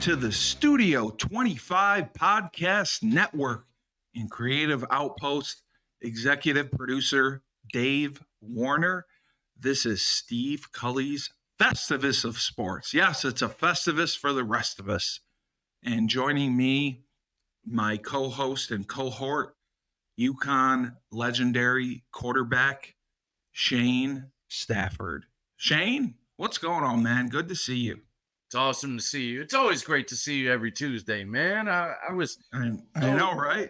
to the Studio 25 Podcast Network and Creative Outpost executive producer Dave Warner. This is Steve Cully's Festivus of Sports. Yes, it's a Festivus for the rest of us. And joining me, my co-host and cohort, UConn legendary quarterback, Shane Stafford. Shane, what's going on, man? Good to see you. It's awesome to see you. It's always great to see you every Tuesday, man. I know, right?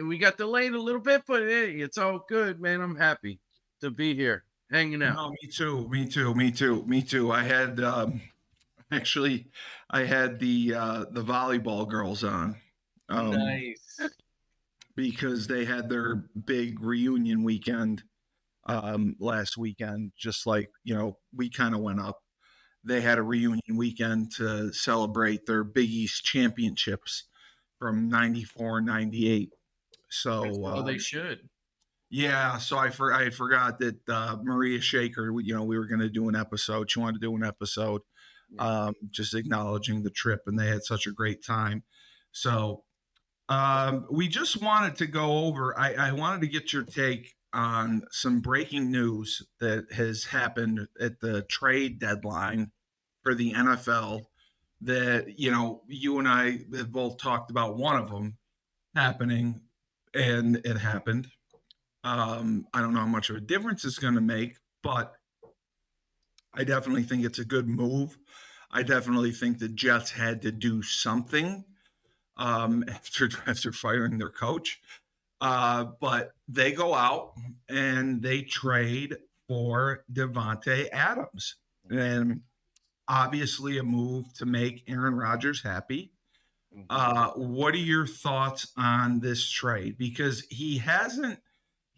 We got delayed a little bit, but hey, it's all good, man. I'm happy to be here, hanging out. No, me too. I had actually, I had the volleyball girls on. Nice. Because they had their big reunion weekend last weekend, just like, we kind of went up. They had a reunion weekend to celebrate their Big East championships from 94, 98. So they should. Yeah, so I had forgot that Maria Shaker, we were going to do an episode. She wanted to do an episode just acknowledging the trip, and they had such a great time. So we just wanted to go over, I wanted to get your take on some breaking news that has happened at the trade deadline for the NFL that, you and I have both talked about one of them happening, and it happened. I don't know how much of a difference it's going to make, but I definitely think it's a good move. I definitely think the Jets had to do something after firing their coach. But they go out and they trade for Davante Adams, and obviously a move to make Aaron Rodgers happy. What are your thoughts on this trade? Because he hasn't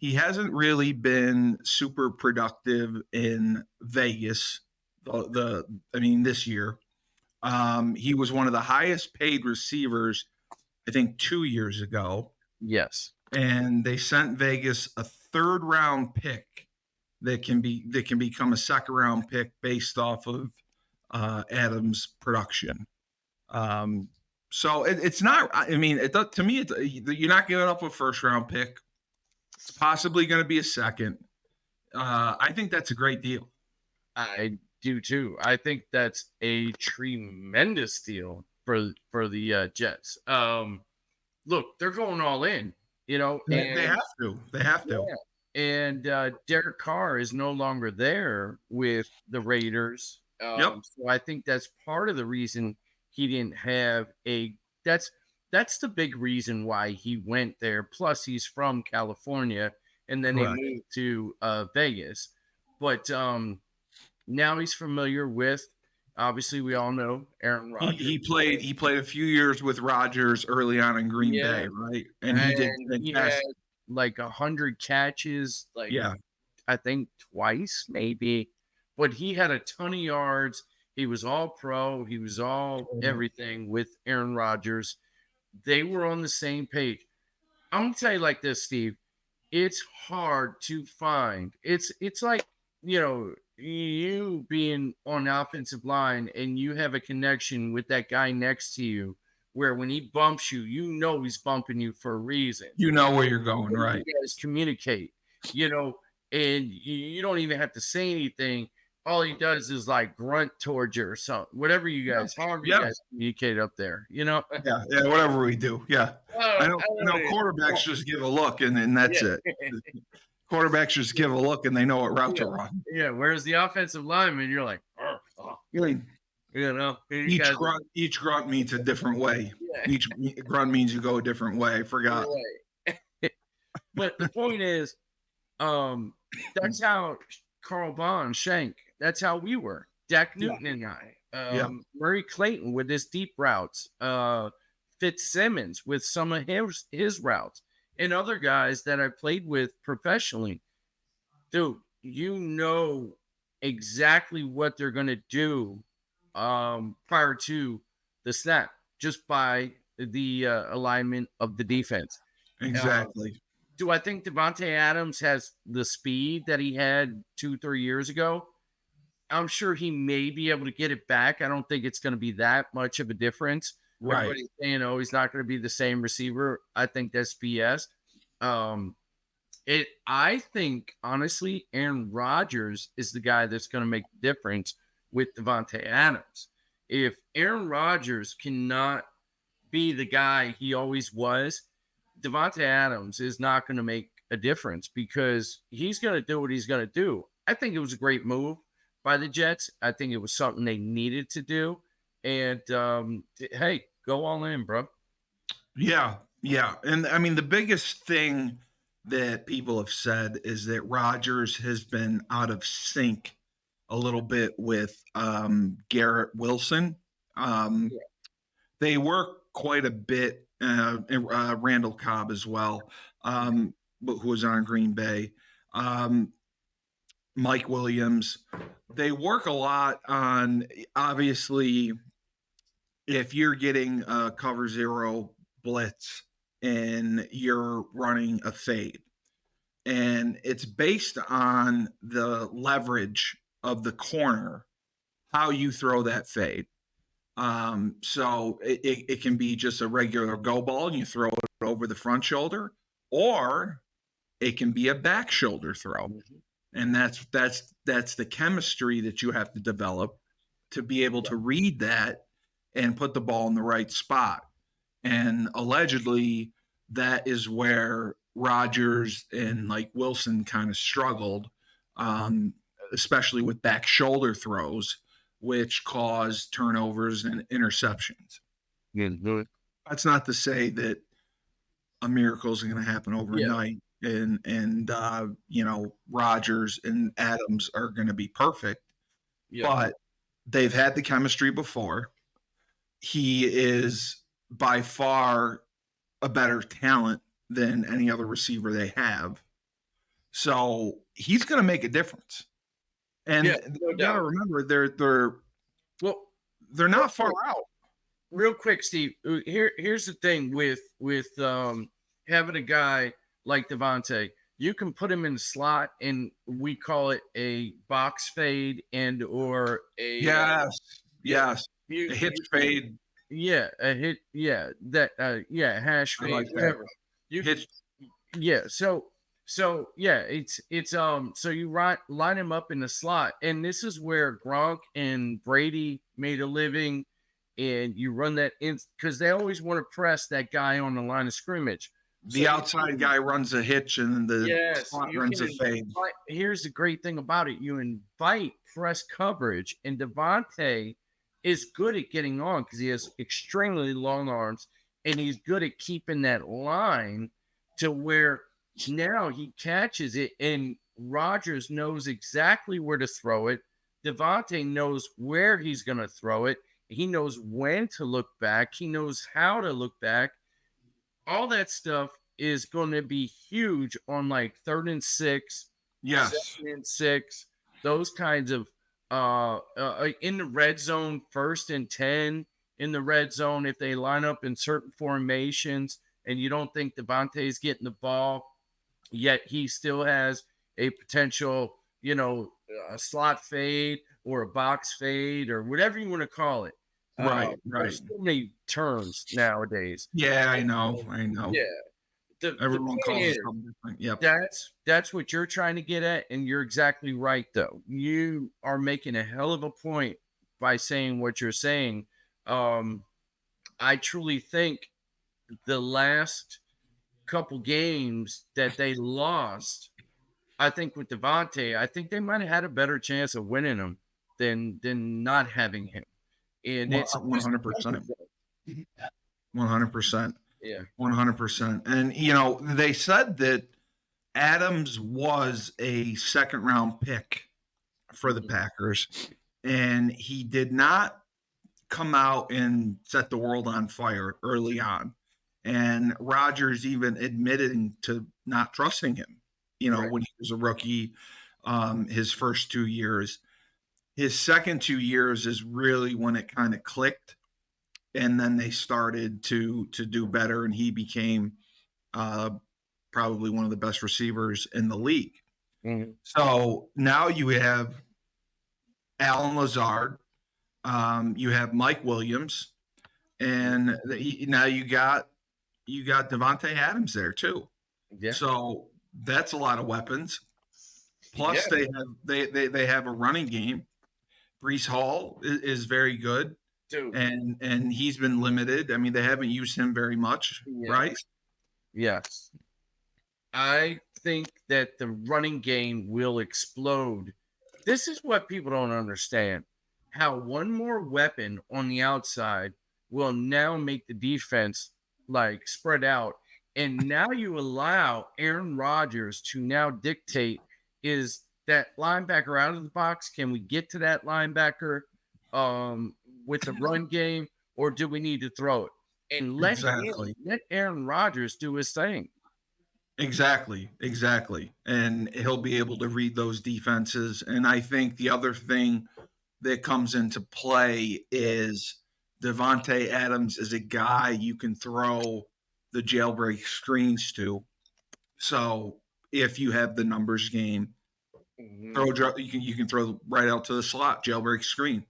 really been super productive in Vegas. This year. He was one of the highest paid receivers, I think, 2 years ago. Yes. And they sent Vegas a third round pick that can become a second round pick based off of Adams' production. So it's not. To me, you're not giving up a first round pick. It's possibly going to be a second. I think that's a great deal. I do too. I think that's a tremendous deal for the Jets. Look, they're going all in. They have to. Yeah. And Derek Carr is no longer there with the Raiders. Yep. So I think that's part of the reason he didn't have that's the big reason why he went there. Plus, he's from California, and then Correct. He moved to Vegas. But now he's familiar with. Obviously, we all know Aaron Rodgers. He played a few years with Rodgers early on in Green Bay, right? And he did fantastic. He had like 100 catches, I think twice, maybe. But he had a ton of yards. He was all pro. He was all everything with Aaron Rodgers. They were on the same page. I'm going to tell you like this, Steve. It's hard to find. It's like, you being on the offensive line and you have a connection with that guy next to you where when he bumps you, he's bumping you for a reason. You know where you're going, right? You guys communicate, and you don't even have to say anything. All he does is like grunt towards you or something, whatever you guys, however you guys communicate up there, Yeah, whatever we do. Yeah. I know quarterbacks just give a look and that's it. Quarterbacks just give a look and they know what route to run. Yeah. Whereas the offensive lineman, you're like, each grunt means a different way. Yeah. Each grunt means you go a different way. I forgot. Right. But the point is, that's how Carl Bond, Shank, that's how we were. Dak Newton and I. Murray Clayton with his deep routes. Fitzsimmons with some of his routes. And other guys that I played with professionally. Dude, exactly what they're going to do prior to the snap, just by the alignment of the defense. Exactly. Do I think Davante Adams has the speed that he had 2-3 years ago? I'm sure he may be able to get it back. I don't think it's going to be that much of a difference. Right. Everybody's saying, "Oh, he's not going to be the same receiver." I think that's BS. Um, I think honestly, Aaron Rodgers is the guy that's going to make the difference with Davante Adams. If Aaron Rodgers cannot be the guy he always was, Davante Adams is not going to make a difference because he's going to do what he's going to do. I think it was a great move by the Jets. I think it was something they needed to do. And hey, go all in, bro. Yeah, yeah. And I mean, the biggest thing that people have said is that Rodgers has been out of sync a little bit with Garrett Wilson. Yeah. They work quite a bit, Randall Cobb as well, who was on Green Bay. Mike Williams. They work a lot on, obviously, if you're getting a cover zero blitz and you're running a fade, and it's based on the leverage of the corner, how you throw that fade. So it can be just a regular go ball and you throw it over the front shoulder, or it can be a back shoulder throw. And that's the chemistry that you have to develop to be able to read that and put the ball in the right spot. And allegedly, that is where Rodgers and like Wilson kind of struggled, especially with back shoulder throws, which caused turnovers and interceptions. That's not to say that a miracle is going to happen overnight, and Rodgers and Adams are going to be perfect, but they've had the chemistry before. He is by far a better talent than any other receiver they have. So he's going to make a difference. And you got to remember, they're not far out. Real quick, Steve. Here's the thing with having a guy like Davante. You can put him in the slot, and we call it a box fade and or a yes, a hitch fade. Yeah, a hit. Yeah, that. Hash fade. Like whatever. You hitch. Yeah. So yeah, it's so you line him up in the slot, and this is where Gronk and Brady made a living, and you run that in because they always want to press that guy on the line of scrimmage. The outside guy runs a hitch, and the slot runs a fade. Here's the great thing about it: you invite press coverage, and Davante is good at getting on because he has extremely long arms, and he's good at keeping that line to where now he catches it, and Rodgers knows exactly where to throw it. Davante knows where he's going to throw it. He knows when to look back. He knows how to look back. All that stuff is going to be huge on like 3rd and 6, yes, 2nd and 6, those kinds of in the red zone, 1st and 10 in the red zone. If they line up in certain formations and you don't think Davante is getting the ball, yet he still has a potential, a slot fade or a box fade or whatever you want to call it. Right. There's so many terms nowadays. Yeah, I know. Yeah. Everyone calls it something different. Yep. That's what you're trying to get at, and you're exactly right, though. You are making a hell of a point by saying what you're saying. I truly think the last couple games that they lost, I think with Davante, I think they might have had a better chance of winning them than not having him. And it's 100%. 100%. Yeah. 100%. And, they said that Adams was a 2nd round pick for the Packers, and he did not come out and set the world on fire early on. And Rodgers even admitted to not trusting him, when he was a rookie, his first 2 years. His second 2 years is really when it kind of clicked, and then they started to do better, and he became probably one of the best receivers in the league. Mm-hmm. So now you have Alan Lazard. You have Mike Williams, and now you got Devontae Adams there too. Yeah. So that's a lot of weapons. Plus, they have a running game. Brees Hall is very good, Dude. and he's been limited. I mean, they haven't used him very much, right? Yes. I think that the running game will explode. This is what people don't understand. How one more weapon on the outside will now make the defense like spread out. And now you allow Aaron Rodgers to now dictate, is that linebacker out of the box? Can we get to that linebacker with the run game, or do we need to throw it? And let Aaron Rodgers do his thing. Exactly. And he'll be able to read those defenses. And I think the other thing that comes into play is Devontae Adams is a guy you can throw the jailbreak screens to. So if you have the numbers game, you can throw right out to the slot, jailbreak screen,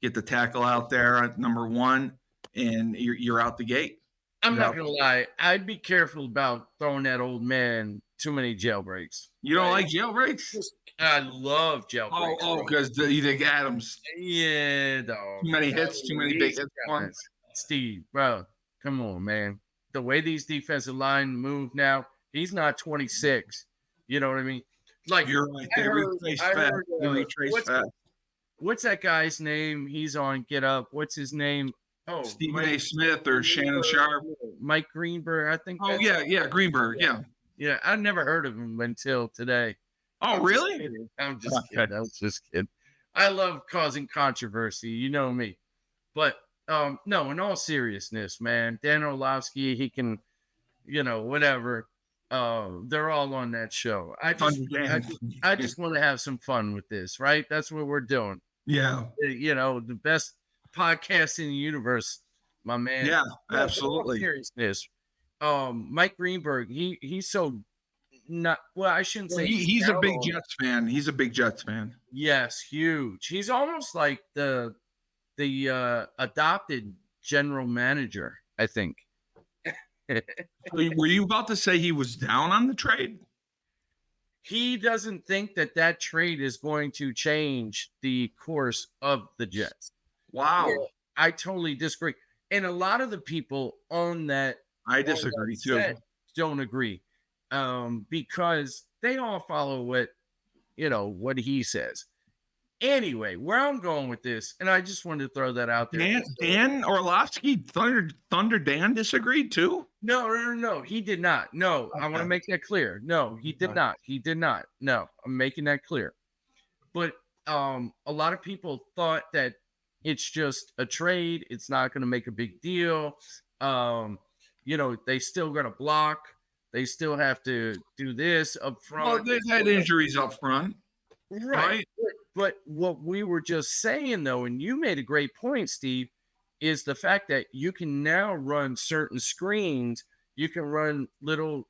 get the tackle out there at number one, and you're out the gate. I'm not gonna lie, I'd be careful about throwing that old man too many jailbreaks. You don't like jailbreaks? I love jailbreaks. Oh, because you think Adams? Yeah, dog. Too many hits, too many big hits. Steve, bro, come on, man. The way these defensive line move now, he's not 26. You know what I mean? Like, you're right. They retrace fast. What's that guy's name? He's on Get Up. What's his name? Oh, Stephen A. Smith or Shannon Sharp. Mike Greenberg, I think. Oh, yeah, Greenberg, yeah. Yeah, I never heard of him until today. Oh, really? I'm just kidding. I love causing controversy. You know me. But, no, in all seriousness, man, Dan Orlovsky, he can, whatever. They're all on that show. I just want to have some fun with this, right? That's what we're doing. Yeah. The best podcast in the universe, my man. Yeah, absolutely. Seriousness. Mike Greenberg, he's so not well, I shouldn't say he's a big Jets fan. He's a big Jets fan. Yes, huge. He's almost like the adopted general manager, I think. Were you about to say he was down on the trade? He doesn't think that trade is going to change the course of the Jets. Wow. I totally disagree. And a lot of the people on that I disagree too. Don't agree. Because they all follow what he says. Anyway, where I'm going with this, and I just wanted to throw that out there. Dan Orlovsky, Thunder Dan disagreed too? No. He did not. No, okay. I want to make that clear. No, he did not. He did not. No, I'm making that clear. But a lot of people thought that it's just a trade. It's not going to make a big deal. They still got to block. They still have to do this up front. Well, they've had injuries up front. Right. But what we were just saying, though, and you made a great point, Steve, is the fact that you can now run certain screens. You can run little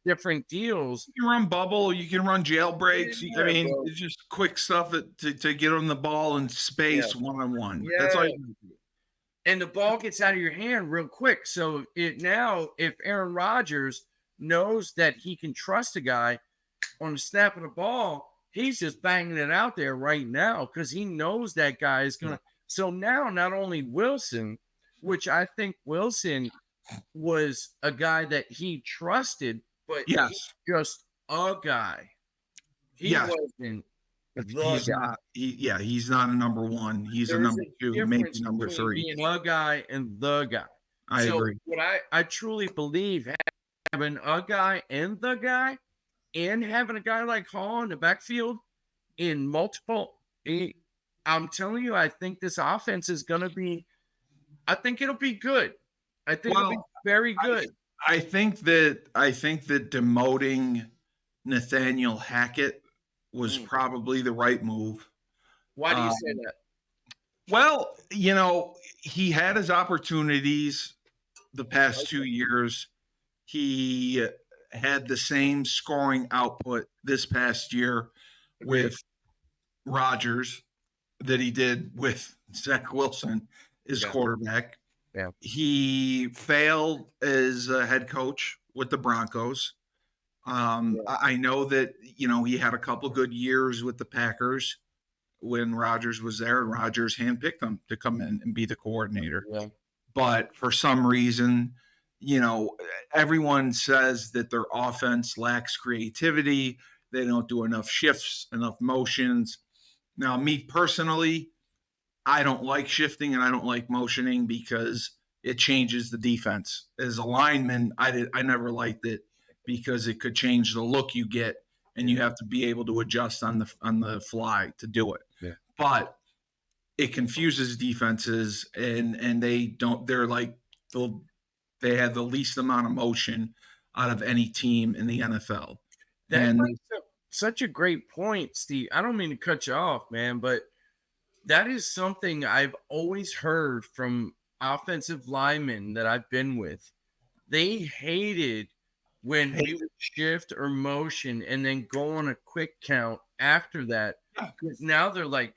different deals. You can run bubble. You can run jailbreaks. Yeah, it's just quick stuff to get on the ball in space one-on-one. Yeah. That's all you can do. And the ball gets out of your hand real quick. So if Aaron Rodgers knows that he can trust a guy on the snap of the ball, he's just banging it out there right now because he knows that guy is going to. So now not only Wilson, which I think Wilson was a guy that he trusted, but he's just a guy. He wasn't. He's not a number one. He's a number two, maybe number three. Being a guy and the guy. I agree. What I truly believe, having a guy and the guy, and having a guy like Hall in the backfield in multiple, I'm telling you, I think this offense is going to be. I think it'll be good. I think it'll be very good. I think that demoting Nathaniel Hackett was probably the right move. Why do you say that? Well, he had his opportunities the past 2 years. He had the same scoring output this past year with Rodgers that he did with Zach Wilson as quarterback. Yeah. He failed as a head coach with the Broncos. I know that, he had a couple good years with the Packers when Rodgers was there, and Rodgers handpicked him to come in and be the coordinator. Yeah. But for some reason, everyone says that their offense lacks creativity. They don't do enough shifts, enough motions. Now, me personally, I don't like shifting and I don't like motioning because it changes the defense. As a lineman, I never liked it because it could change the look you get, and you have to be able to adjust on the fly to do it. Yeah. But it confuses defenses, and they're like they have the least amount of motion out of any team in the NFL. That brings up such a great point, Steve. I don't mean to cut you off, man, but that is something I've always heard from offensive linemen that I've been with. They hated when we would shift or motion and then go on a quick count after that. Because now they're like,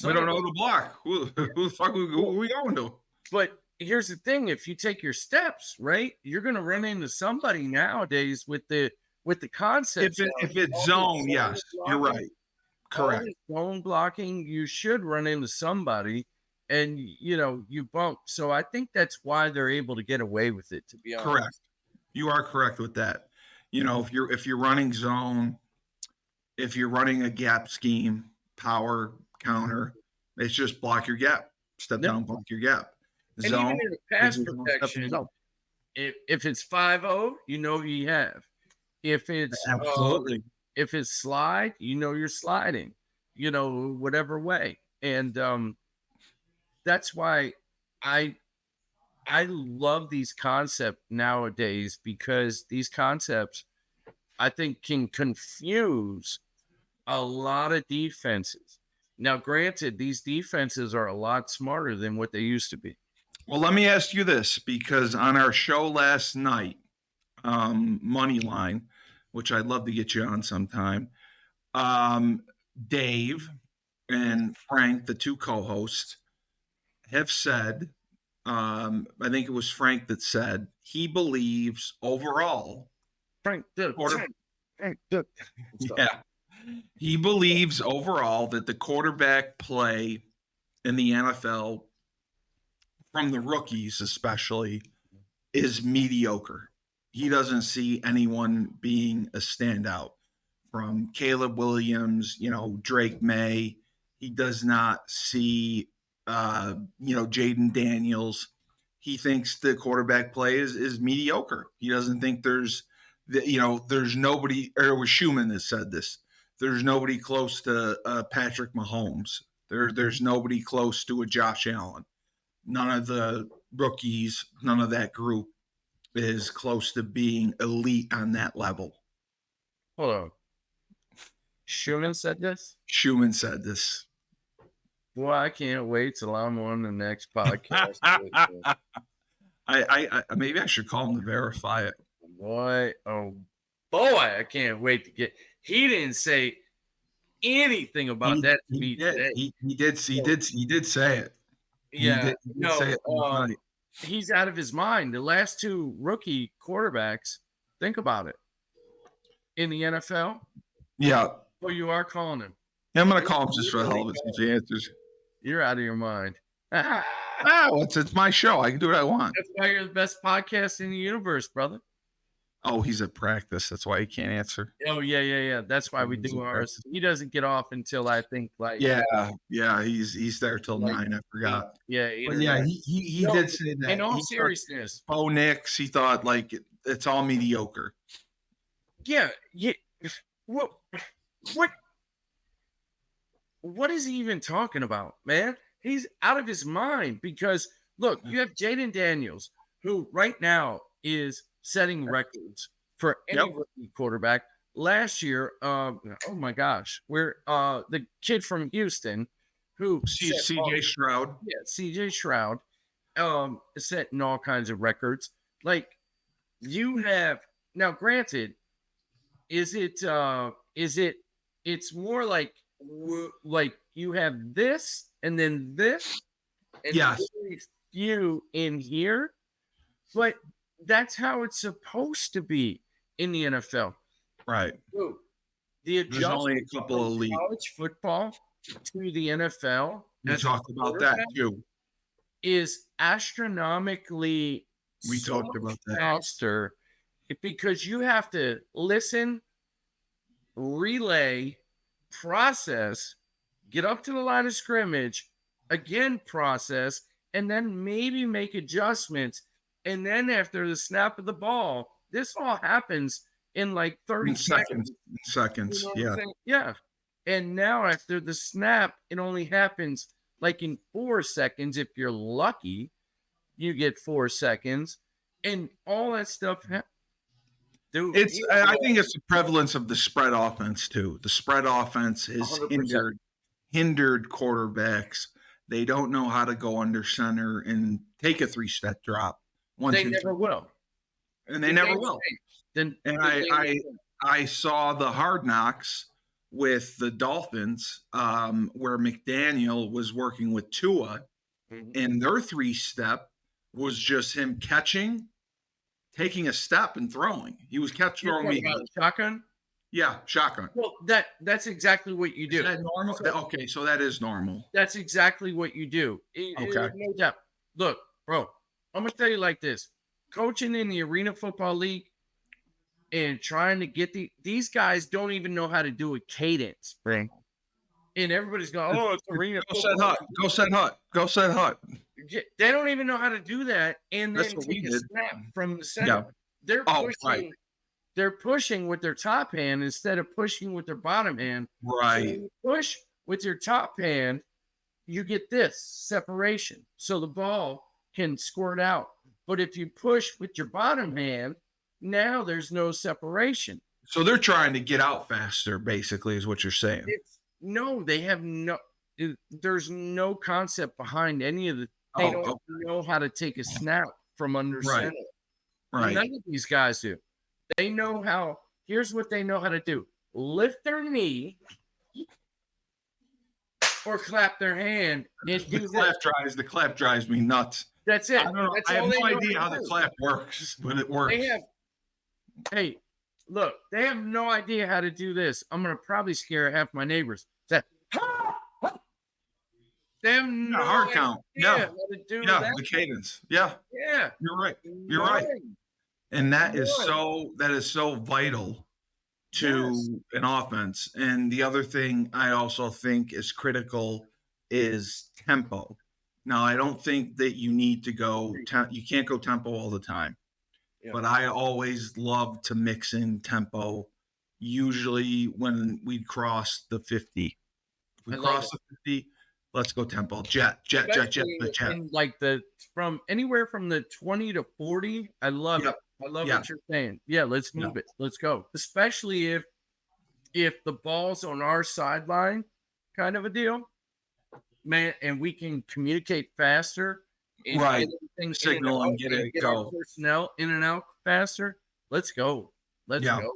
we don't know the block. Who the fuck who are we going to? But here's the thing: if you take your steps right, you're going to run into somebody nowadays with the concept. If it's zone, yes, you're right. Correct. Zone blocking, you should run into somebody, and you bump. So I think that's why they're able to get away with it. To be honest, correct. You are correct with that. If you're running zone, if you're running a gap scheme, power counter, it's just block your gap, step down, block your gap. Zone, and even in the pass protection, if it's 5-0, you have. If it's absolutely. If it's slide, you're sliding, whatever way. And that's why I love these concepts nowadays, because these concepts, I think, can confuse a lot of defenses. Now, granted, these defenses are a lot smarter than what they used to be. Well, let me ask you this, because on our show last night, Moneyline, which I'd love to get you on sometime, Dave and Frank, the two co-hosts, have said, I think it was Frank that said, he believes overall. Frank Duck. Yeah. He believes overall that the quarterback play in the NFL, from the rookies especially, is mediocre. He doesn't see anyone being a standout, from Caleb Williams, Drake May. He does not see, Jaden Daniels. He thinks the quarterback play is mediocre. He doesn't think there's nobody, or it was Schumann that said this. There's nobody close to Patrick Mahomes. There's nobody close to a Josh Allen. None of the rookies, none of that group is close to being elite on that level. Hold on. Schumann said this? Schumann said this. Well, I can't wait till I'm on the next podcast. I maybe I should call him to verify it. Boy, I can't wait to get. He didn't say anything about that to me today. He did say it. Yeah, he's out of his mind. The last two rookie quarterbacks, think about it, in the NFL. Yeah. Well, you are calling him. Yeah, I'm going to call him just for the hell of it, if he answers. You're out of your mind. It's my show. I can do what I want. That's why you're the best podcast in the universe, brother. Oh, he's at practice. That's why he can't answer. Oh, yeah. That's why we do ours. He doesn't get off until, I think, like... Yeah. He's there till 9. I forgot. Yeah. But yeah, he did say that. In all seriousness. Bo Nix, he thought, like, it's all mediocre. Yeah. What is he even talking about, man? He's out of his mind, because, look, you have Jaden Daniels, who right now is setting records for any rookie quarterback. Last year, oh my gosh, where the kid from Houston, who CJ Stroud, CJ Stroud, setting all kinds of records. Like, you have now. Granted, it's more like like you have this and then this and very few in here, but that's how it's supposed to be in the NFL. Right. So the There's only a adjustment couple from of elite. college football to the NFL We talked about that too. is astronomically We talked about that faster because you have to listen, relay, process, get up to the line of scrimmage, again process, and then maybe make adjustments. And then after the snap of the ball, this all happens in like 30 seconds. Seconds. You know yeah. And now after the snap, it only happens like in 4 seconds. If you're lucky, you get 4 seconds. And all that stuff. Dude, I think it's the prevalence of the spread offense too. The spread offense has hindered quarterbacks. They don't know how to go under center and take a 3-step drop. They never will. And they never will. And I saw the Hard Knocks with the Dolphins, where McDaniel was working with Tua, and their 3-step was just him catching, taking a step, and throwing. He was throwing me shotgun. Yeah, shotgun. Well, that's exactly what you do. Is that normal? Okay, so that is normal. That's exactly what you do. Okay. No doubt. Look, bro, I'm gonna tell you like this: coaching in the Arena Football League and trying to get these guys don't even know how to do a cadence, right? And everybody's going, "Oh, it's Arena." Go set hut. They don't even know how to do that, and then take a snap from the center. Yeah. They're pushing. Right. They're pushing with their top hand instead of pushing with their bottom hand. Right. So when you push with your top hand, you get this separation, so the ball can squirt out. But if you push with your bottom hand, now there's no separation. So they're trying to get out faster, basically, is what you're saying. They have there's no concept behind any of the. They don't know how to take a snap from under center. Right. None of these guys do. They know how. Here's what they know how to do: lift their knee or clap their hand. The clap drives me nuts. That's it. I have no idea how the clap works, but it works. Hey, look, they have no idea how to do this. I'm gonna probably scare half my neighbors. They have no hard count. How to do that. The cadence. Yeah. You're right. And that is so vital to an offense. And the other thing I also think is critical is tempo. Now, I don't think that you need to go you can't go tempo all the time. Yeah. But I always love to mix in tempo, usually when we cross the 50. If we cross the 50, let's go tempo. Jet. And like from anywhere from the 20 to 40, I love it. I love what you're saying. Yeah, let's move it. Let's go. Especially if the ball's on our sideline, kind of a deal, man, and we can communicate faster. Right. Signal and get it go. Personnel in and out faster. Let's go. Let's go.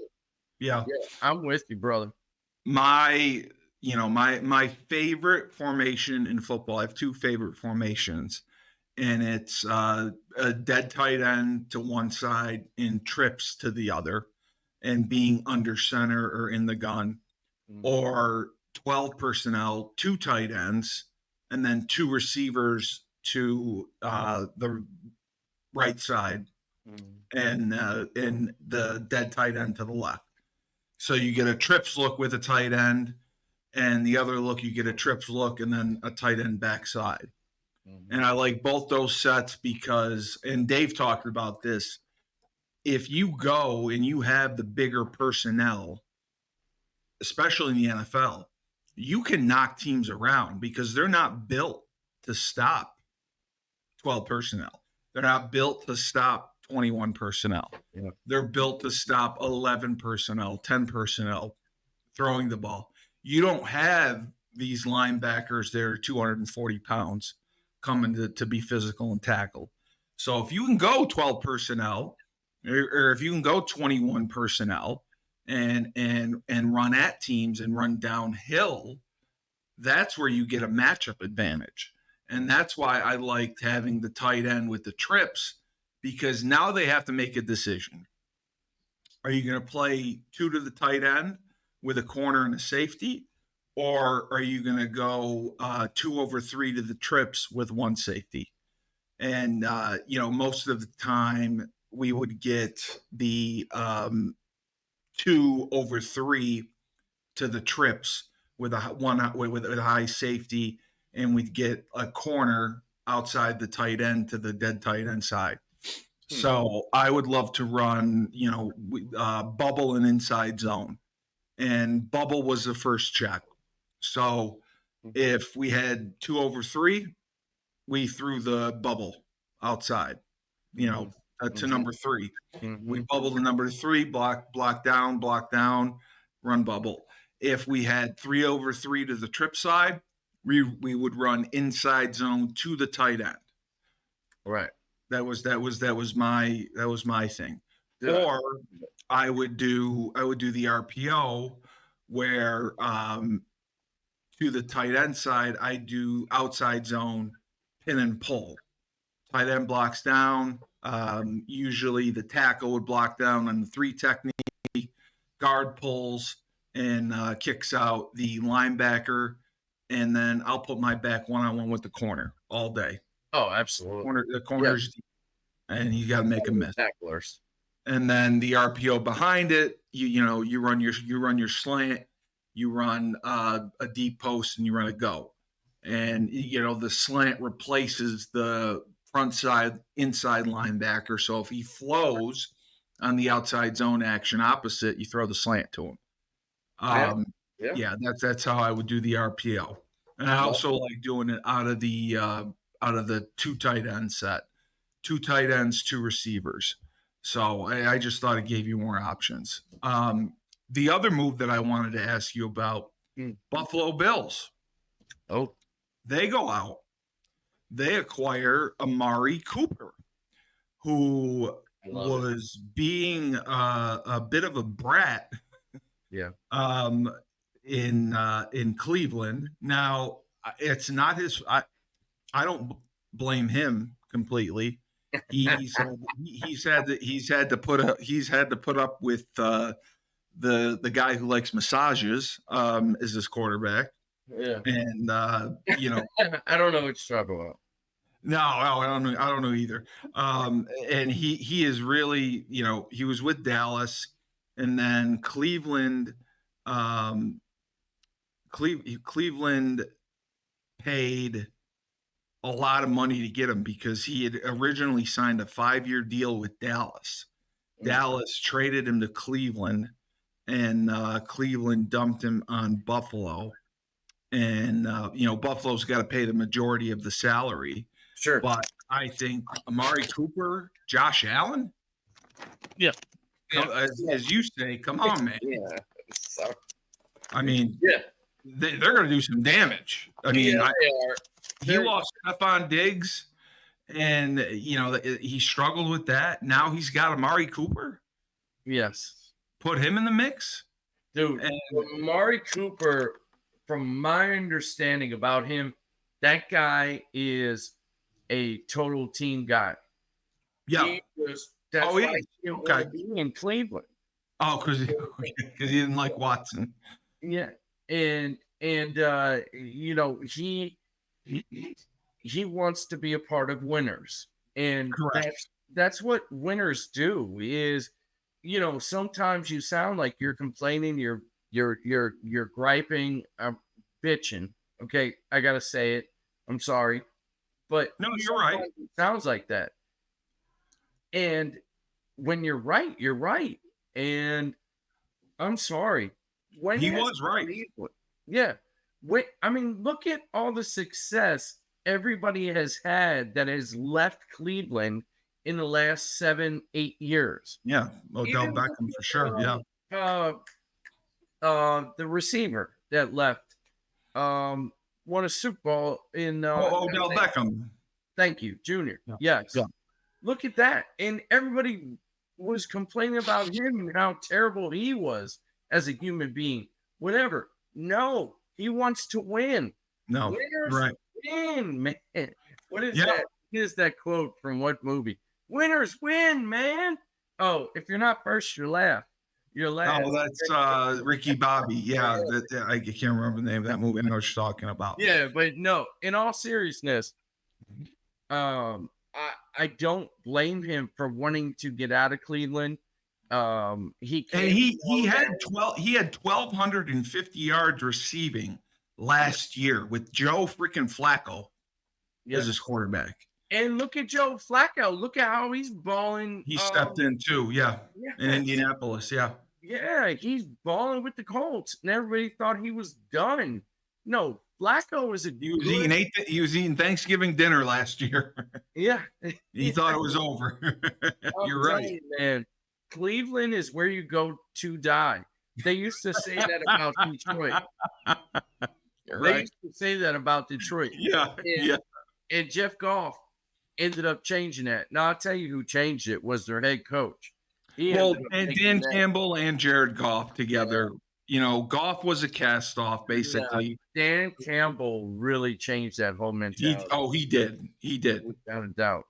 Yeah. I'm with you, brother. My favorite formation in football, I have 2 favorite formations, and it's a dead tight end to one side and trips to the other, and being under center or in the gun, or 12 personnel, 2 tight ends, and then 2 receivers to the right side, and the dead tight end to the left. So you get a trips look with a tight end, and the other look you get a trips look and then a tight end backside. And I like both those sets because, and Dave talked about this, if you go and you have the bigger personnel, especially in the NFL, you can knock teams around because they're not built to stop 12 personnel. They're not built to stop 21 personnel. Yeah. They're built to stop 11 personnel, 10 personnel throwing the ball. You don't have these linebackers that are 240 pounds coming to be physical and tackle. So if you can go 12 personnel or if you can go 21 personnel and run at teams and run downhill that's where you get a matchup advantage. And that's why I liked having the tight end with the trips, because now they have to make a decision. Are you going to play 2 to the tight end with a corner and a safety? Or are you going to go 2 over 3 to the trips with 1 safety? And, most of the time we would get the 2 over 3 to the trips with a high safety, and we'd get a corner outside the tight end to the dead tight end side. So I would love to run, bubble and inside zone, and bubble was the first check. So if we had 2 over 3, we threw the bubble outside, to number 3. We bubble the number 3, block down, run bubble. If we had 3 over 3 to the trip side, we would run inside zone to the tight end. Right. That was my thing. Yeah. Or I would do the RPO where to the tight end side, I do outside zone, pin and pull. Tight end blocks down. Usually the tackle would block down on the 3 technique, guard pulls and kicks out the linebacker, and then I'll put my back one-on-one with the corner all day. Oh, absolutely. The corners, and you got to make a miss. Tacklers. And then the RPO behind it, you run your slant, you run a deep post, and you run a go. And the slant replaces the front side inside linebacker. So if he flows on the outside zone action opposite, you throw the slant to him. That's how I would do the RPO. And I also like doing it out of the 2 tight end set, 2 tight ends, 2 receivers. So I just thought it gave you more options. The other move that I wanted to ask you about, Buffalo Bills. Oh, they go out. They acquire Amari Cooper, who was being a bit of a brat. Yeah. In Cleveland. Now, it's not his. I don't blame him completely. He's had to put up with the guy who likes massages as his quarterback. Yeah. And I don't know what you're talking about. No, I don't know either. And he is really, he was with Dallas, and then Cleveland. Cleveland paid a lot of money to get him because he had originally signed a 5-year deal with Dallas. Dallas traded him to Cleveland, and Cleveland dumped him on Buffalo. And, Buffalo's got to pay the majority of the salary. Sure. But I think Amari Cooper, Josh Allen. Yeah. As you say, come on, man. Yeah. So, I mean, yeah. They're going to do some damage. I mean, they are. He lost Stephon Diggs, and he struggled with that. Now he's got Amari Cooper. Yes, put him in the mix, dude. And Amari Cooper, from my understanding about him, that guy is a total team guy. Yeah, that's why he wanted to be in Cleveland. Oh, because he didn't like Watson. Yeah. And he wants to be a part of winners, and that's what winners do. Is sometimes you sound like you're complaining, you're griping, bitching. Okay, I gotta say it. I'm sorry, but no, you're right. It sounds like that, and when you're right, you're right. And I'm sorry. When he was right. Yeah. Look at all the success everybody has had that has left Cleveland in the last 7-8 years. Yeah. Odell Beckham for sure. Yeah. The receiver that left won a Super Bowl in Odell Beckham. Thank you, Junior. Yeah. Yes. Yeah. Look at that. And everybody was complaining about him and how terrible he was as a human being. Whatever. No, He wants to win. No, Winners right. win, man. What is Yeah. that? What is that quote from what movie? Winners win, man. Oh, if you're not first, you're last. You're last. Oh, that's Ricky Bobby. Yeah, I can't remember the name of that movie. I know what you're talking about. Yeah, but no, in all seriousness, I don't blame him for wanting to get out of Cleveland. He had 1,250 yards receiving last year with Joe freaking Flacco as his quarterback. And look at Joe Flacco. Look at how he's balling. He stepped in too, in Indianapolis, Yeah, he's balling with the Colts, and everybody thought he was done. No, Flacco was he was eating Thanksgiving dinner last year. Yeah. He thought it was over. You're right. Man. Cleveland is where you go to die. They used to say that about Detroit. They used to say that about Detroit. And Jeff Goff ended up changing that. Now, I'll tell you who changed it was their head coach. And Dan Campbell and Jared Goff together. You know, Goff was a cast-off, basically. Yeah, Dan Campbell really changed that whole mentality. He did. He did. Without a doubt.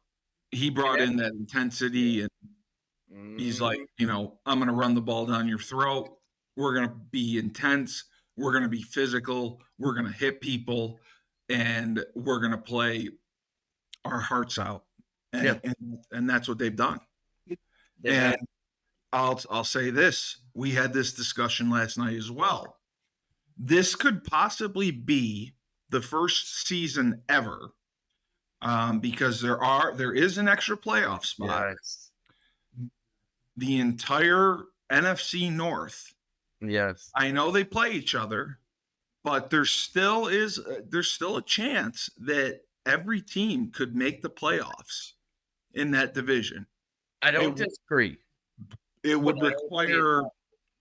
He brought in that intensity, and he's like, you know, I'm going to run the ball down your throat. We're going to be intense. We're going to be physical. We're going to hit people, and we're going to play our hearts out. And that's what they've done. And I'll say this. We had this discussion last night as well. This could possibly be the first season ever, because there is an extra playoff spot. Yes. The entire NFC North. Yes. I know they play each other, but there's still a chance that every team could make the playoffs in that division. I don't disagree. It would require,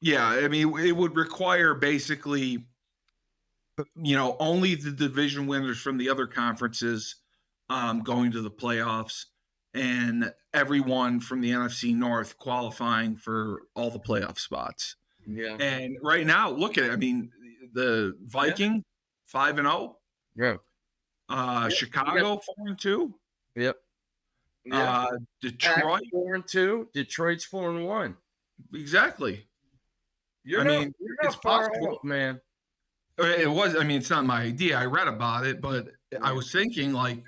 it would require basically, you know, only the division winners from the other conferences going to the playoffs, and everyone from the NFC North qualifying for all the playoff spots. Yeah. And right now, look at it. I mean, the Viking 5-0. Yeah. Chicago 4-2. Yep. Detroit 4-2. Detroit's 4-1. Exactly. You're not far off, man. It was. I mean, it's not my idea. I read about it, but I was thinking like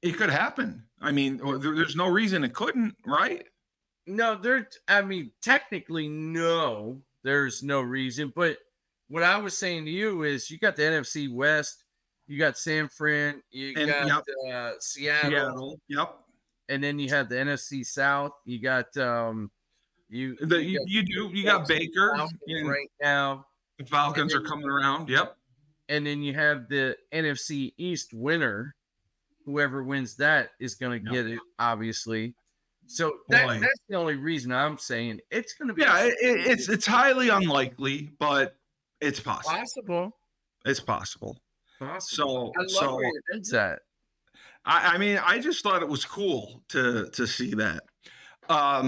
it could happen. I mean, there's no reason it couldn't, right? No, technically, no. There's no reason. But what I was saying to you is, you got the NFC West. You got San Fran, got Seattle. Yep. And then you have the NFC South. You got you got Baker right now. The Falcons are coming around. Yep. And then you have the NFC East winner. Whoever wins that is going to get it, obviously. So that's the only reason I'm saying it's going to be. Yeah, it's highly unlikely, but it's possible. It's possible. So I mean, I just thought it was cool to see that. What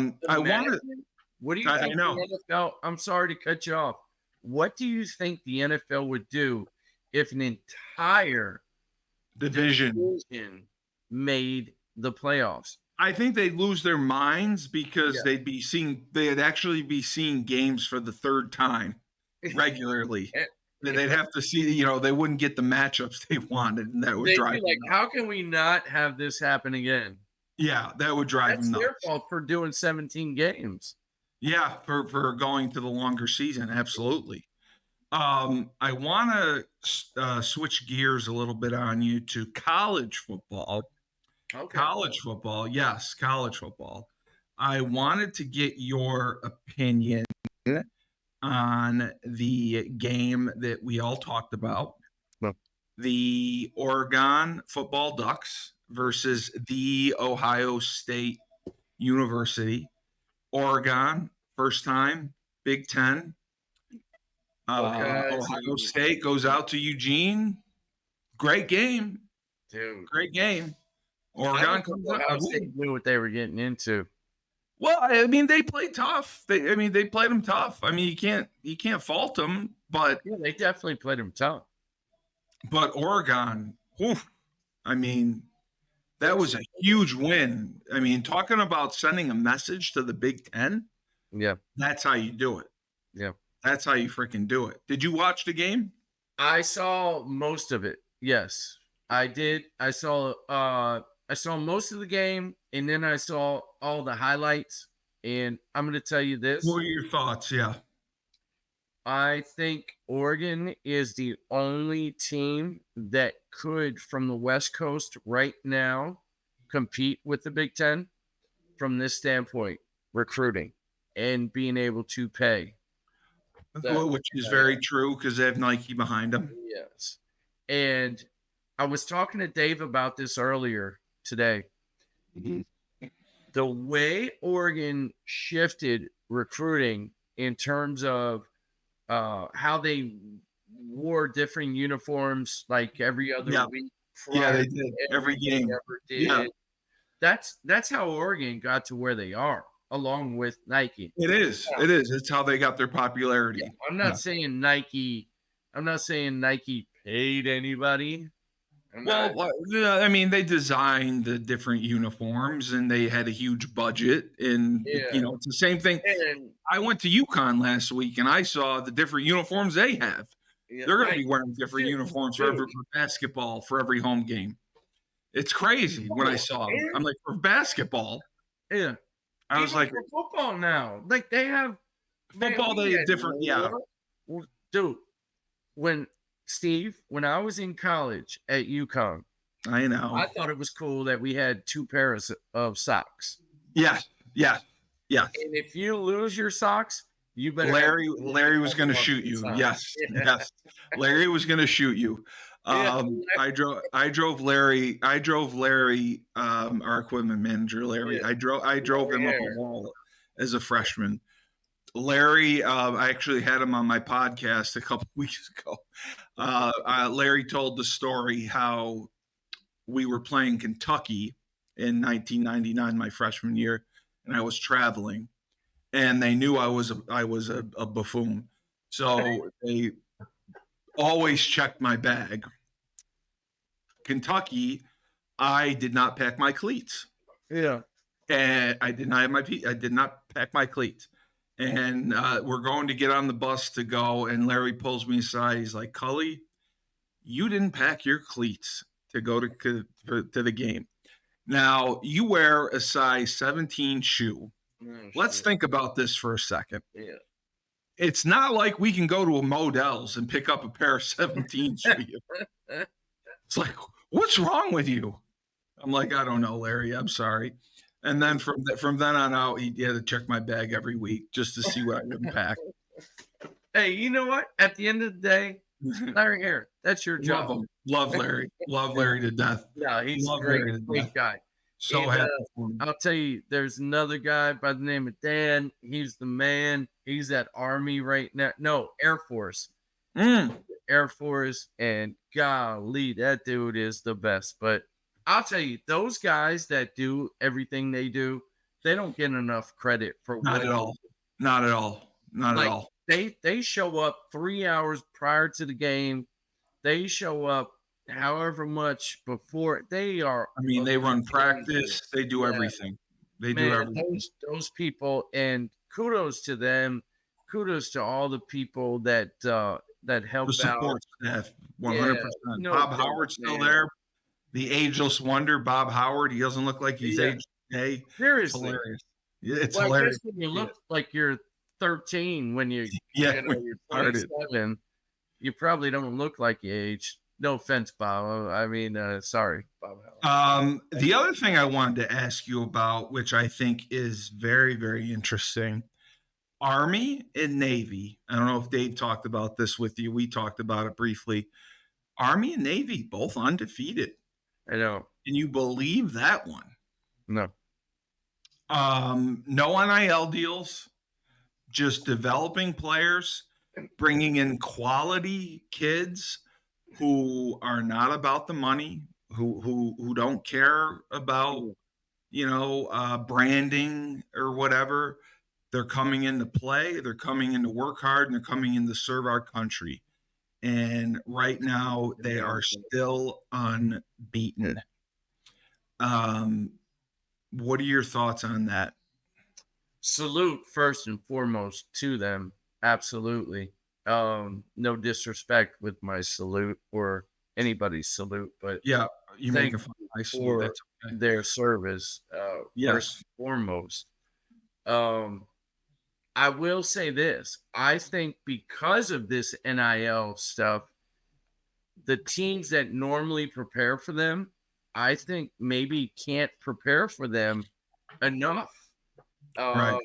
do you think the NFL? I'm sorry to cut you off. What do you think the NFL would do if an entire division made the playoffs? I think they'd lose their minds because they'd actually be seeing games for the third time regularly. They'd have to see, you know, they wouldn't get the matchups they wanted, and that would drive them nuts. How can we not have this happen again? Yeah, that would drive them nuts. That's their fault for doing 17 games. Yeah, for going to the longer season, absolutely. I want to switch gears a little bit on you to college football. Okay. College football, yes, college football. I wanted to get your opinion on the game that we all talked about, the Oregon football Ducks versus the Ohio State University. Oregon, first time, Big Ten. Ohio State goes out to Eugene. Great game. Dude. Great game. Oregon Ohio State knew what they were getting into. Well, I mean, they played tough. They played them tough. I mean, you can't fault them, but Yeah, they definitely played them tough. Oregon, whew, I mean, that That's was a huge win. I mean, talking about sending a message to the Big Ten, yeah, that's how you do it. yeah. That's how you freaking do it. Did you watch the game? I saw most of it. Yes, I did. I saw most of the game, and then I saw all the highlights. And I'm going to tell you What this: were your thoughts? Yeah. I think Oregon is the only team that could, from the West Coast right now, compete with the Big Ten from this standpoint, recruiting and being able to pay. Which is very true because they have Nike behind them. Yes. And I was talking to Dave about this earlier today. Mm-hmm. The way Oregon shifted recruiting in terms of how they wore different uniforms like every other Yeah. week Yeah, prior they to did every everything game. ever Yeah, did. That's how Oregon got to where they are, along with Nike. it is. It is. It's how they got their Yeah, popularity. I'm Yeah. not saying Nike. I'm not saying Nike paid anybody. I'm not. Well, yeah, I mean, they designed the different uniforms and they had a huge budget. And, Yeah, it's the same thing. and I went to UConn last week and I saw the different uniforms they have. yeah, They're going to like be wearing different dude, uniforms dude, for basketball for every home game. It's crazy when I football, saw them. man. I'm like, for basketball, Yeah, I was even like, for football now, like they have. Man, football, we they had different. Yeah, more. Well, dude, when when I was in college at UConn, I know. I thought it was cool that we had two pairs of socks. Yes, yes, yes. And if you lose your socks, you better have Larry was going to shoot the you. socks. Yes, Yeah. yes. Larry was going to shoot you. Yeah. I drove Larry, our equipment manager, Larry. Yeah. I drove him up a wall as a freshman. Larry, I actually had him on my podcast a couple weeks ago. Larry told the story how we were playing Kentucky in 1999, my freshman year, and I was traveling, and they knew I was a buffoon, so they always checked my bag. Kentucky, I did not pack my cleats, Yeah. and I did not pack my cleats, and we're going to get on the bus to go, and Larry pulls me aside. He's like, "Cully, you didn't pack your cleats to go to the game. Now you wear a size 17 shoe. Oh, Let's shit. think about this for a second. Yeah. It's not like we can go to a Modell's and pick up a pair of 17s for you. It's like, what's wrong with you? I'm like, I don't know, Larry. I'm sorry. And then from then on out, he had to check my bag every week just to see what I wouldn't pack. Hey, you know what? At the end of the day, Larry Harris, that's your job. Love him. Love Larry. Love Larry to death. Yeah, he's Love a great, Larry to great death. guy. So And, happy for him. I'll tell you, there's another guy by the name of Dan. He's the man. He's at Army right now. No, Air Force. Air Force. And golly, that dude is the best. But I'll tell you, those guys that do everything they do, they don't get enough credit for Not what at all. Not at all. Not at like all. they show up 3 hours prior to the game. They show up however much before. They are I mean, they run amazing. practice. They do Yeah, everything. They do man, everything. those people, and kudos to them. Kudos to all the people that The help out. support staff, Yeah, 100%. no Bob doubt, Howard's still man. there. The ageless wonder, Bob Howard. He doesn't look like he's Yeah. aged today. It's Seriously. hilarious. Yeah, it's Well, I hilarious. guess when you look like you're 13, when Yeah, you know when you're started. 27, you probably don't look like you aged. No offense, Bob. I mean, sorry, Bob Howard. The other thing I wanted to ask you about, which I think is very, very interesting, Army and Navy. I don't know if Dave talked about this with you. We talked about it briefly. Army and Navy both undefeated. I know. Can you believe that one? No. No NIL deals, just developing players, bringing in quality kids who are not about the money, who don't care about branding or whatever. They're coming in to play, they're coming in to work hard, and they're coming in to serve our country. And right now, they are still unbeaten. What are your thoughts on that? Salute first and foremost to them. Absolutely. No disrespect with my salute or anybody's salute, but Yeah, you make a nice for that's okay. their service. Yes. First and foremost. I will say this. I think because of this NIL stuff, the teams that normally prepare for them, I think maybe can't prepare for them enough. Right.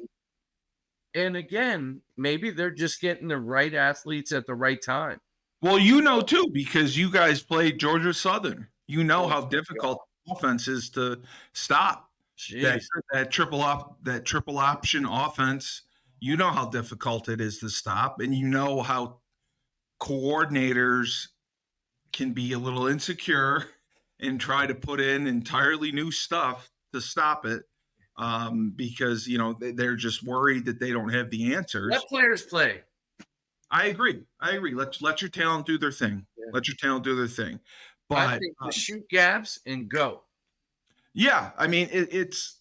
And again, maybe they're just getting the right athletes at the right time. Well, too, because you guys played Georgia Southern. You know how difficult offense is to stop. That triple option offense. You know how difficult it is to stop, and you know how coordinators can be a little insecure and try to put in entirely new stuff to stop it, because they're just worried that they don't have the answers. Let players play. I agree. Let your talent do their thing. Yeah. Let your talent do their thing. But I think shoot gaps and go. Yeah, I mean it's.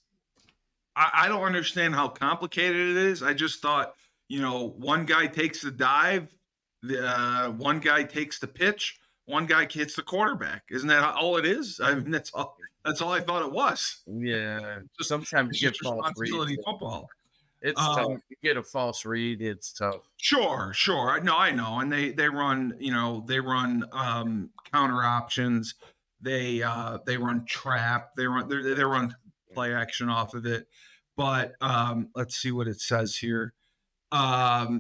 I don't understand how complicated it is. I just thought, one guy takes the dive, one guy takes the pitch, one guy hits the quarterback. Isn't that all it is? I mean, that's all I thought it was. Yeah. Sometimes you get false reads. Football. It's tough. You get a false read, it's tough. Sure. No, I know. And they run, counter options. They run trap. They run play action off of it. But let's see what it says here.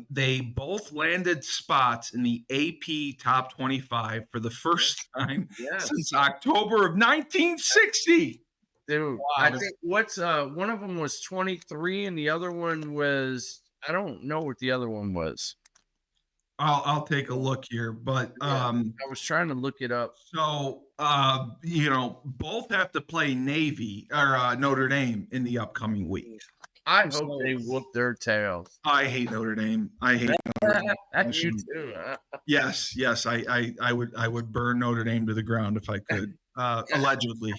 They both landed spots in the AP top 25 for the first time since October of 1960. Dude, wow. I think one of them was 23 and the other one was, I don't know what the other one was. I'll take a look here, but I was trying to look it up. So both have to play Navy or Notre Dame in the upcoming week. I hope they whoop their tails. I hate Notre Dame. I hate Notre Dame. You too. Yes. I would burn Notre Dame to the ground if I could. Allegedly,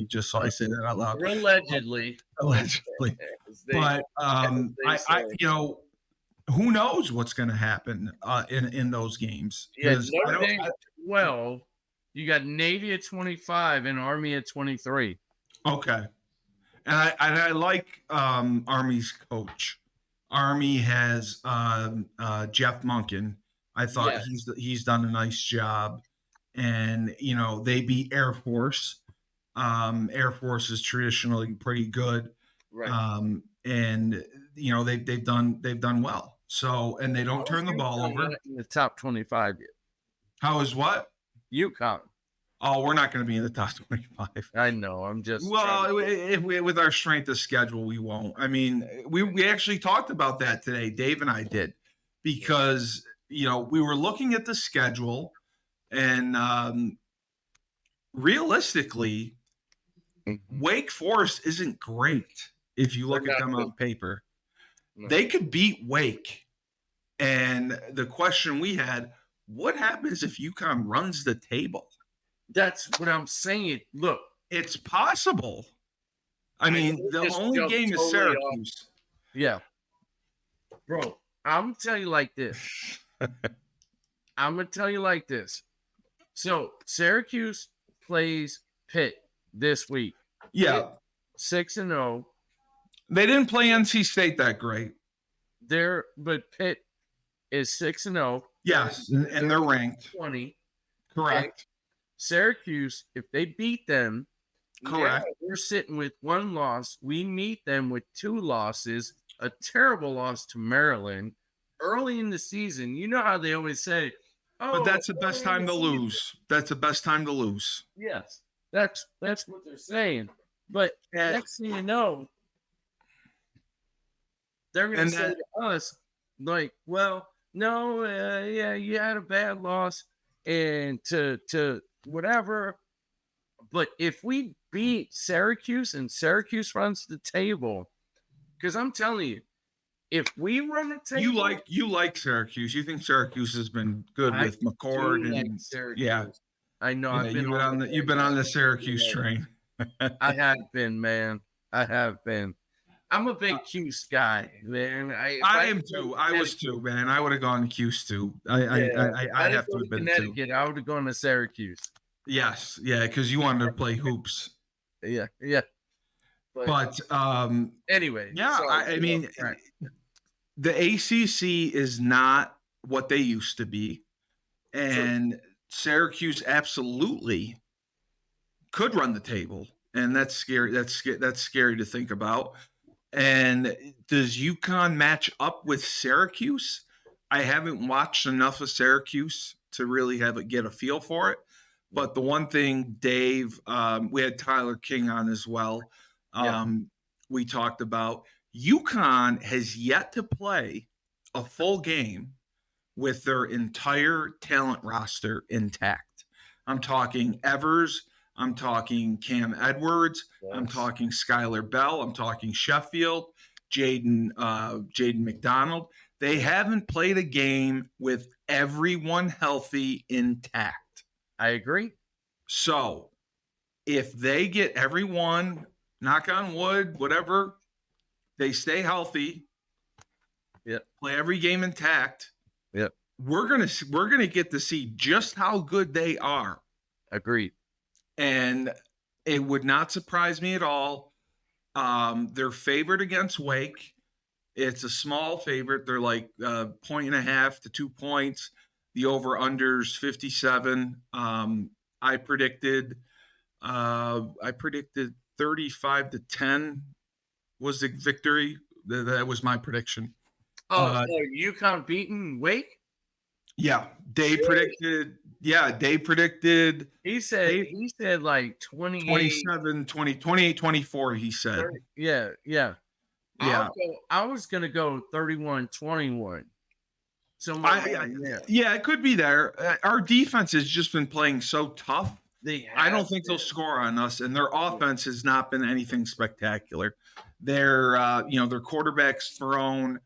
just so I say that out loud. Allegedly. But who knows what's going to happen in those games? Yeah, Notre Dame at 12. You got Navy at 25 and Army at 23. Okay. And I like Army's coach. Army has Jeff Monken. I thought he's done a nice job. And, they beat Air Force. Air Force is traditionally pretty good. Right. And, they've done well. So, and they don't turn the ball over. In the top 25 yet. How is what? UConn. Oh, we're not going to be in the top 25. I know. I'm just with our strength of schedule, we won't. I mean, we actually talked about that today. Dave and I did, because we were looking at the schedule, and realistically, Wake Forest isn't great if you look at them on paper. No. They could beat Wake, and the question we had: what happens if UConn runs the table? That's what I'm saying. Look, it's possible. I mean, the only game is Syracuse. Yeah. Bro, I'm going to tell you like this. So, Syracuse plays Pitt this week. Yeah. 6-0. They didn't play NC State that great. But Pitt is 6-0. Yes, and they're ranked 20. Correct. Okay? Syracuse, if they beat them, correct. We're sitting with one loss. We meet them with 2 losses, a terrible loss to Maryland early in the season. You know how they always say, but that's the best time to lose. That's the best time to lose. Yes, that's what they're saying. But next thing you know, they're going to say to us, like, well, no, you had a bad loss, and to whatever, But if we beat Syracuse and Syracuse runs the table, because I'm telling you, if we run the table, you like Syracuse. You think Syracuse has been good I with McCord do like and Syracuse. I know yeah. I've been You've been on the Syracuse train. I have been, man. I have been. I'm a big Cuse guy, man. I am too. I was too, man. I would have gone to Cuse too. If I I didn't have to go to admit it too. Connecticut, I would have gone to Syracuse. Yes, yeah, because you wanted to play hoops. Yeah. But anyway, yeah, I mean, the ACC is not what they used to be, and Syracuse absolutely could run the table, and that's scary. That's scary to think about. And does UConn match up with Syracuse? I haven't watched enough of Syracuse to really get a feel for it. But the one thing, Dave, we had Tyler King on as well. We talked about UConn has yet to play a full game with their entire talent roster intact. I'm talking Evers. I'm talking Cam Edwards. Yes. I'm talking Skylar Bell. I'm talking Sheffield, Jaden McDonald. They haven't played a game with everyone healthy intact. I agree. So if they get everyone, knock on wood, whatever, they stay healthy, play every game intact, we're gonna get to see just how good they are. Agreed. And it would not surprise me at all. They're favored against Wake. It's a small favorite. They're like 1.5 to 2 points. The over/under's 57. I predicted 35 to 10 was the victory. That was my prediction. UConn beating Wake? Yeah, Dave predicted. Yeah, Dave predicted. He said like 27, 20, 28, 24, he said. 30, yeah. I was going to go 31-21. So it could be there. Our defense has just been playing so tough. I don't think they'll score on us, and their offense has not been anything spectacular. Their quarterback's thrown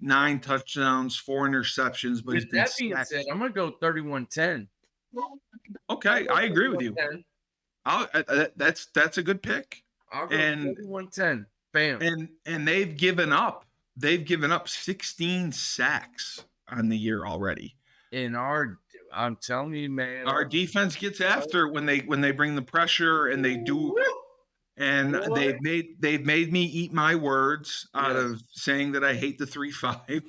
9 touchdowns, 4 interceptions, but with that being said, I'm going to go 31-10. Okay, I agree with you. That's a good pick. I'll go 31-10. Bam. And they've given up 16 sacks on the year already. I'm telling you, man, our defense gets after when they bring the pressure, and they do. And they've made me eat my words out of saying that I hate the 3-5.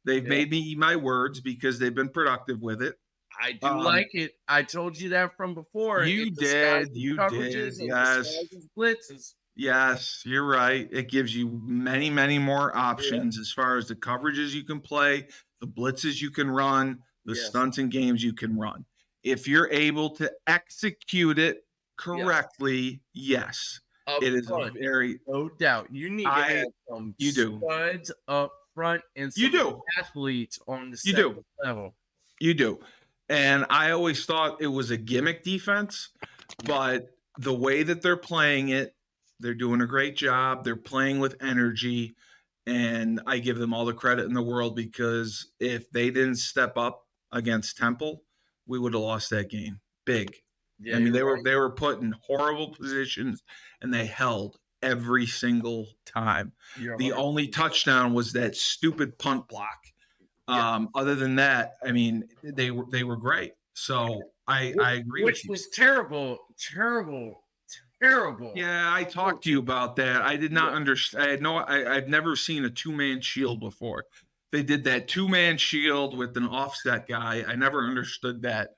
They've made me eat my words because they've been productive with it. I do like it. I told you that from before. You did. Yes. Blitzes. Yes, you're right. It gives you many, many more options as far as the coverages you can play, the blitzes you can run, the stunts and games you can run. If you're able to execute it correctly, yes. It is a very no doubt. You need to have some studs up front and some athletes on the second level. You do. And I always thought it was a gimmick defense, but the way that they're playing it, they're doing a great job. They're playing with energy, and I give them all the credit in the world, because if they didn't step up against Temple, we would have lost that game. Big. Yeah, I mean, they were put in horrible positions, and they held every single time. The only touchdown was that stupid punt block. Other than that, I mean, they were great. So I agree with you. Which was terrible. Yeah, I talked to you about that. I did not understand. I've never seen a 2-man shield before. They did that 2-man shield with an offset guy. I never understood that.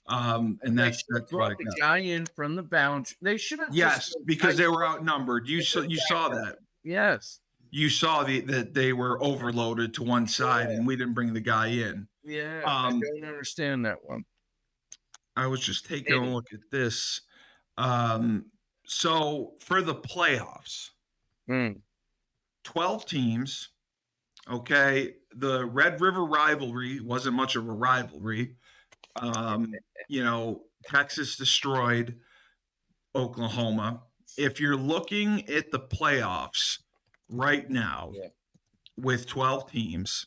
And that's brought the guy in from the bounce. They should have. Yes, because they were outnumbered. You saw that. Yes. You saw that they were overloaded to one side, and we didn't bring the guy in. Yeah, I don't understand that one. I was just taking a look at this. So for the playoffs, 12 teams. Okay, the Red River rivalry wasn't much of a rivalry. Texas destroyed Oklahoma. If you're looking at the playoffs right now with 12 teams,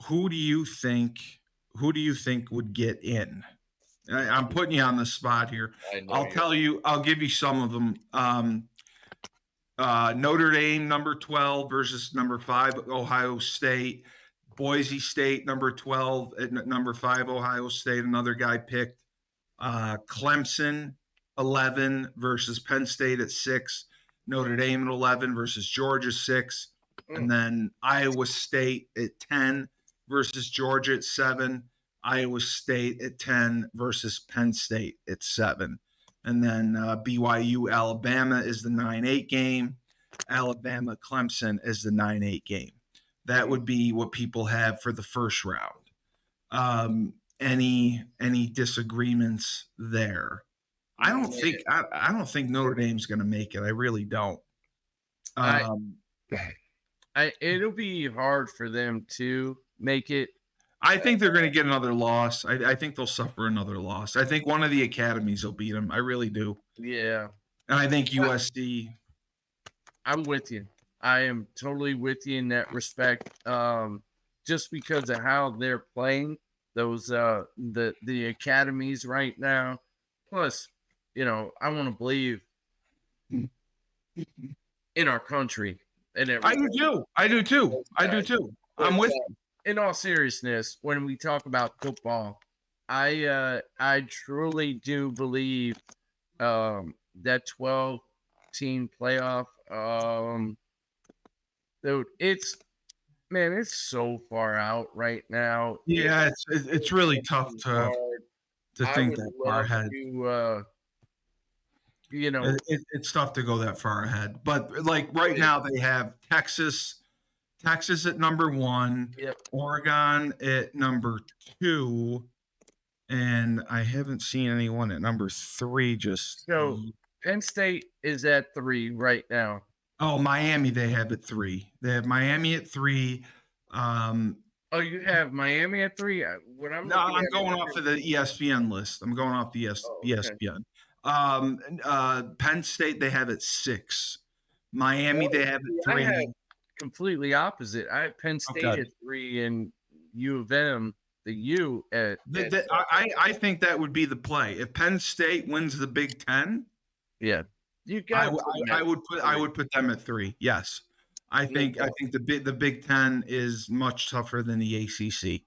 who do you think would get in? I'm putting you on the spot here. I'll give you some of them. Notre Dame, number 12 versus number 5, Ohio State. Boise State, number 12 at number 5, Ohio State. Another guy picked. Clemson, 11 versus Penn State at 6. Notre Dame at 11 versus Georgia 6. And then Iowa State at 10 versus Georgia at 7. Iowa State at 10 versus Penn State at 7. And then BYU, Alabama is the 9-8 game. Alabama, Clemson is the 9-8 game. That would be what people have for the first round. Any disagreements there? I don't think Notre Dame's going to make it. I really don't. It'll be hard for them to make it. I think they're going to get another loss. I think they'll suffer another loss. I think one of the academies will beat them. I really do. Yeah. And I think USC. I'm with you. I am totally with you in that respect. Just because of how they're playing those the academies right now. Plus, I want to believe in our country and everything. I do too. I'm with you. In all seriousness, when we talk about football, I truly do believe that 12-team playoff. Dude, it's so far out right now. Yeah, it's really tough to think that far ahead. It's tough to go that far ahead. But like right now, they have Texas at number 1, Oregon at number 2, and I haven't seen anyone at number 3. So Penn State is at 3 right now. Oh, Miami, they have at 3. They have Miami at 3. You have Miami at 3? I'm going off of the ESPN list. I'm going off the ESPN. Penn State, they have at 6. Miami, they have at 3. I had completely opposite. I have Penn State at 3 and U of M, the U at. I think that would be the play. If Penn State wins the Big Ten, you got. I would put them at 3. Yes, I think the Big Ten is much tougher than the ACC.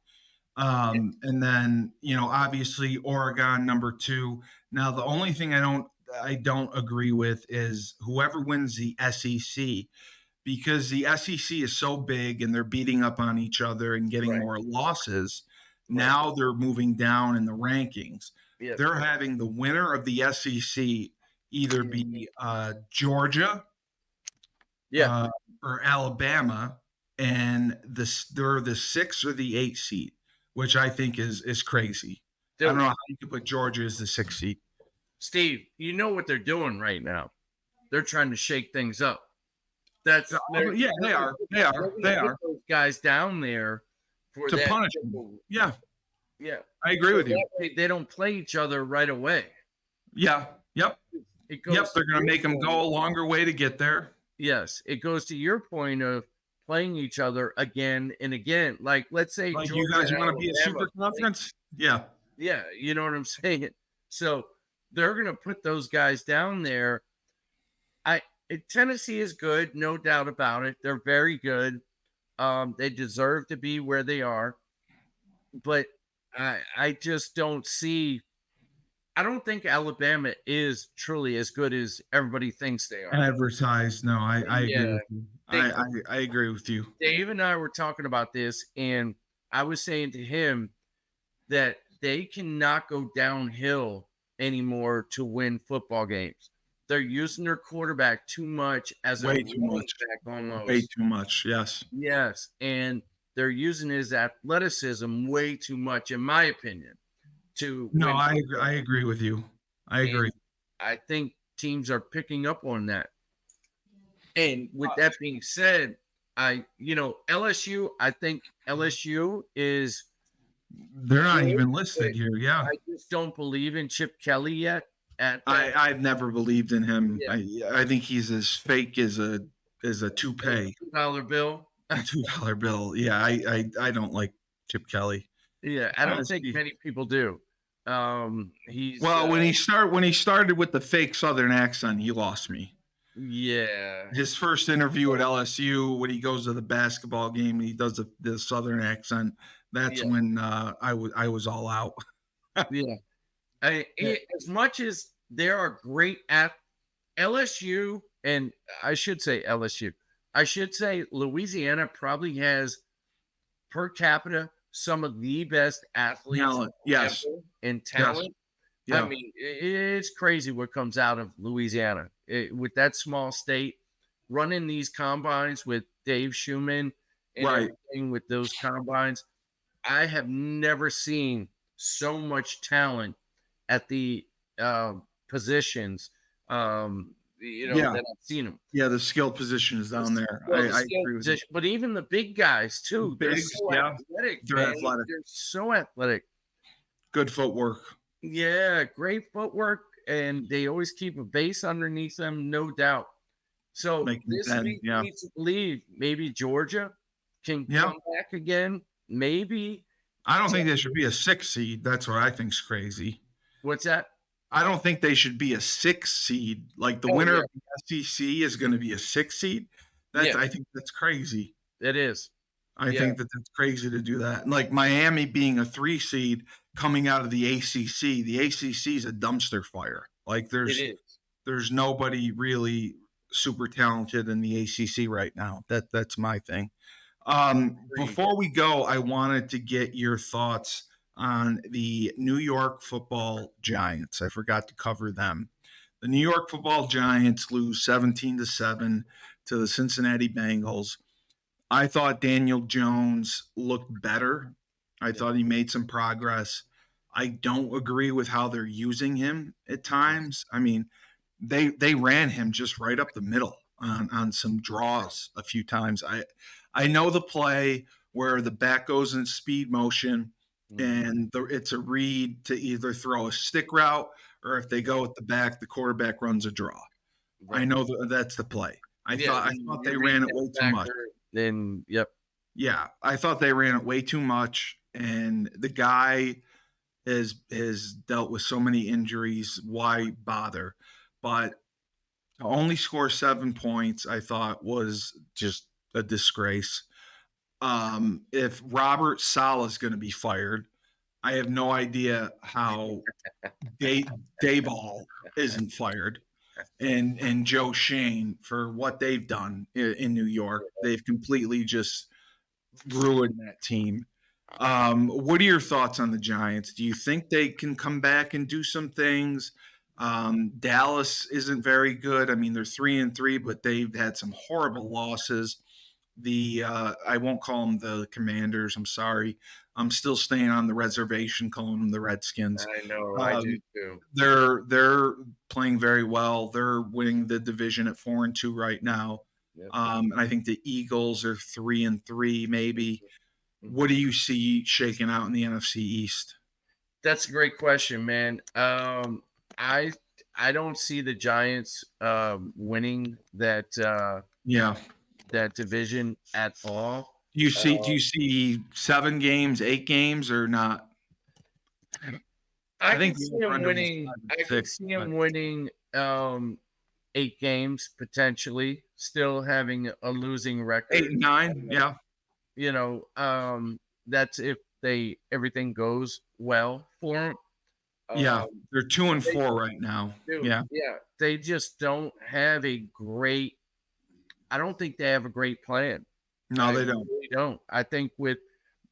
And then obviously Oregon number 2. Now the only thing I don't agree with is whoever wins the SEC, because the SEC is so big and they're beating up on each other and getting more losses. Now they're moving down in the rankings. They're having the winner of the SEC either be Georgia, or Alabama, and they're the 6 or the 8 seed, which I think is crazy. Dude, I don't know how you could put Georgia as the 6 seed. Steve, you know what they're doing right now? They're trying to shake things up. They are. Those guys down there to punish them. Yeah. I agree with you. They don't play each other right away. Yeah. Yep. They're going to make them go a longer way to get there. Yes, it goes to your point of playing each other again and again. Like, let's say, like you guys want to be a super conference. Yeah. You know what I'm saying. So they're going to put those guys down there. Tennessee is good, no doubt about it. They're very good. They deserve to be where they are. But I just don't see. I don't think Alabama is truly as good as everybody thinks they are. Advertised. No, I agree with you. I agree with you. Dave and I were talking about this, and I was saying to him that they cannot go downhill anymore to win football games. They're using their quarterback too much as way too much. Almost. Way too much. Yes, and they're using his athleticism way too much, in my opinion. I agree with you. I agree. I think teams are picking up on that. And with that being said, LSU, I think LSU they're not even listed here. Yeah. I just don't believe in Chip Kelly yet at that. I've never believed in him. Yeah. I think he's as fake as a toupee. $2 bill. $2 bill. Yeah, I don't like Chip Kelly. Yeah, I don't think many people do. He's Well, when he started with the fake Southern accent, he lost me. yeah. His first interview at LSU, when he goes to the basketball game, and he does the Southern accent. That's when I was all out. Yeah. As much as there are great at LSU, and I should say LSU, I should say Louisiana probably has per capita some of the best athletes Talent, yes, in talent. Yes. Yeah. I mean, it's crazy what comes out of Louisiana with that small state, running these combines with Dave Schumann and everything with those combines. I have never seen so much talent at the positions. That I've seen them. Yeah, the skill position is down there. I agree with you. But even the big guys too. They're so athletic. They're athletic. They're so athletic. Good footwork. Yeah, great footwork, and they always keep a base underneath them, no doubt. So this week needs to believe maybe Georgia can come back again. Maybe. I don't think they should be a 6 seed. That's what I think's crazy. What's that? I don't think they should be a 6 seed. Like the winner of the SEC is going to be a 6 seed. I think that's crazy. It is. I think that's crazy to do that. And like Miami being a 3 seed coming out of the ACC. The ACC is a dumpster fire. Like there's nobody really super talented in the ACC right now. That's my thing. Before we go, I wanted to get your thoughts on the New York Football Giants. I forgot to cover them. The New York Football Giants lose 17-7 to the Cincinnati Bengals. I thought Daniel Jones looked better. I thought he made some progress. I don't agree with how they're using him at times. I mean, they ran him just right up the middle on some draws a few times. I know the play where the back goes in speed motion and it's a read to either throw a stick route or if they go at the back, the quarterback runs a draw. Right. I know that's the play. I thought they ran it way too much. Then, Yeah, I thought they ran it way too much, and the guy has dealt with so many injuries. Why bother? But to only score 7 points, I thought was just a disgrace. If Robert Saleh is going to be fired, I have no idea how Dayball isn't fired. And Joe Shane for what they've done in New York. They've completely just ruined that team. What are your thoughts on the Giants? Do you think they can come back and do some things? Dallas isn't very good. I mean, they're 3-3, but they've had some horrible losses. I won't call them the Commanders. I'm sorry. I'm still staying on the reservation, calling them the Redskins. I know. I do too. They're playing very well. They're winning the division at 4-2 right now. Yep. And I think the Eagles are 3-3, maybe. What do you see shaking out in the NFC East? That's a great question, man. I don't see the Giants winning that that division at all. Do you see 7 games, 8 games, or not? I think see him winning. I can see him winning 8 games potentially, still having a losing record. 8 and 9, yeah. That's if everything goes well for them. Yeah, they're 2-4 right now. Yeah. They just don't have a great. I don't think they have a great plan. No, they don't. Really don't. I think with,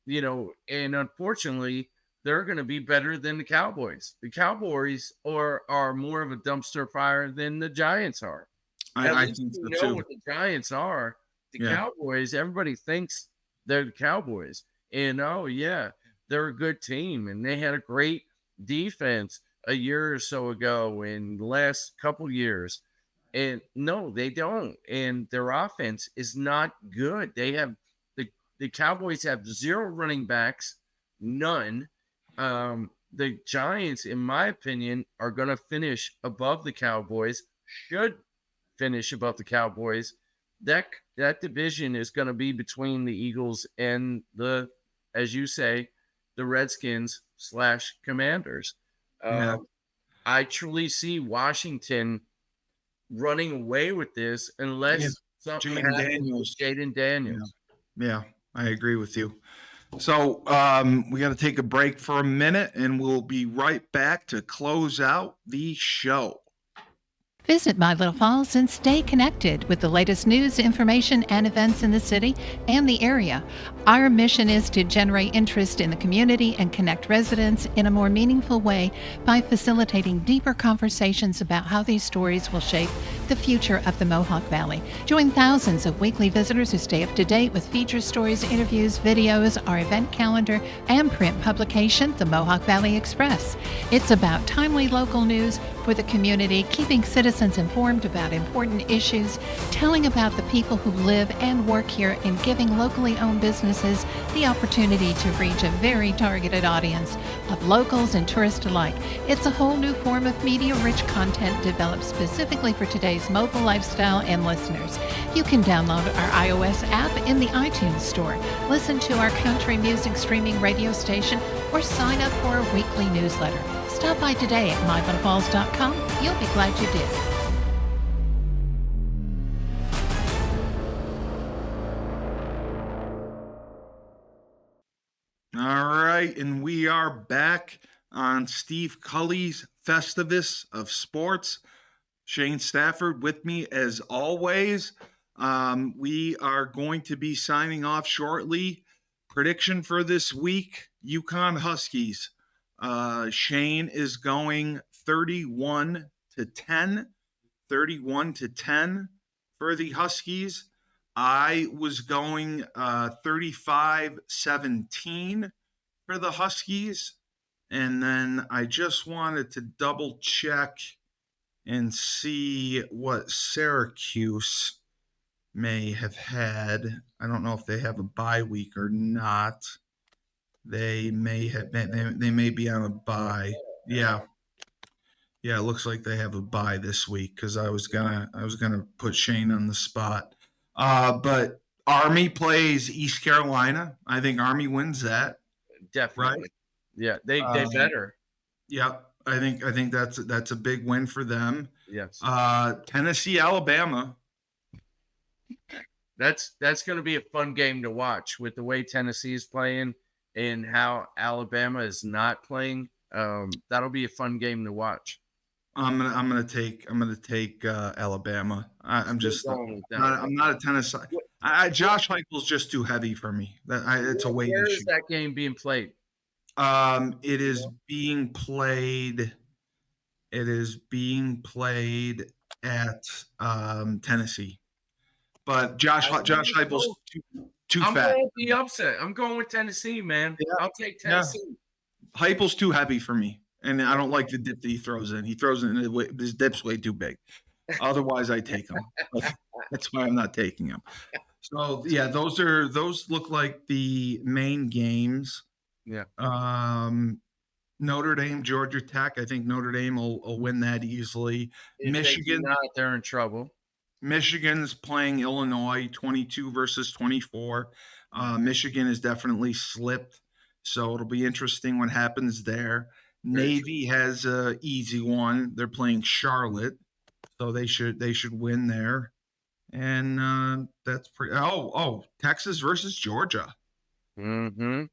and unfortunately, they're going to be better than the Cowboys. The Cowboys are more of a dumpster fire than the Giants are. I think so too. What the Giants are. The Cowboys, everybody thinks they're the Cowboys. And, they're a good team. And they had a great defense a year or so ago in the last couple years. And no, they don't. And their offense is not good. They have the Cowboys have 0 running backs, none. the Giants, in my opinion, are going to finish above the Cowboys, should finish above the Cowboys. That division is going to be between the Eagles and the, as you say, the Redskins / Commanders. Yeah. I truly see Washington running away with this unless something happens with Jaden Daniels. Yeah, I agree with you. So we got to take a break for a minute, and we'll be right back to close out the show. Visit My Little Falls and stay connected with the latest news, information, and events in the city and the area. Our mission is to generate interest in the community and connect residents in a more meaningful way by facilitating deeper conversations about how these stories will shape the future of the Mohawk Valley. Join thousands of weekly visitors who stay up to date with feature stories, interviews, videos, our event calendar, and print publication, the Mohawk Valley Express. It's about timely local news for the community, keeping citizens informed about important issues, telling about the people who live and work here, and giving locally owned businesses the opportunity to reach a very targeted audience of locals and tourists alike. It's a whole new form of media-rich content developed specifically for today's mobile lifestyle and listeners. You can download our iOS app in the iTunes Store, listen to our country music streaming radio station, or sign up for a weekly newsletter. Stop by today at mylittlefalls.com. You'll be glad you did. All right, and we are back on Steve Cully's Festivus of Sports. Shane Stafford with me as always. We are going to be signing off shortly. Prediction for this week, UConn Huskies. Shane is going 31-10 for the Huskies. I was going 35-17 for the Huskies. And then I just wanted to double check and see what Syracuse may have had. I don't know if they have a bye week or not. They may have been, they may be on a bye. Yeah. Yeah, it looks like they have a bye this week because I was gonna put Shane on the spot. But Army plays East Carolina. I think Army wins that. Definitely. Right? Yeah, they better. Yep. I think that's a big win for them. Yes. Tennessee, Alabama. That's going to be a fun game to watch with the way Tennessee is playing and how Alabama is not playing. That'll be a fun game to watch. I'm gonna take Alabama. I'm not a Tennessee. Josh Heupel's just too heavy for me. It's a weight issue. Where is that game being played? It is being played. It is being played at Tennessee, but Josh Heupel's too fat. I'm going with the upset. I'm going with Tennessee, man. Yeah. I'll take Tennessee. Yeah. Heupel's too heavy for me. And I don't like the dip that he throws in. He throws it in his dip's way too big. Otherwise, I take him. That's why I'm not taking him. So yeah, those look like the main games. Yeah. Notre Dame, Georgia Tech. I think Notre Dame will win that easily. If Michigan, they're in trouble. Michigan's playing Illinois, 22-24. Michigan has definitely slipped, so it'll be interesting what happens there. Navy has a easy one. They're playing Charlotte, so they should win there. And that's pretty. Texas versus Georgia. Mm-hmm.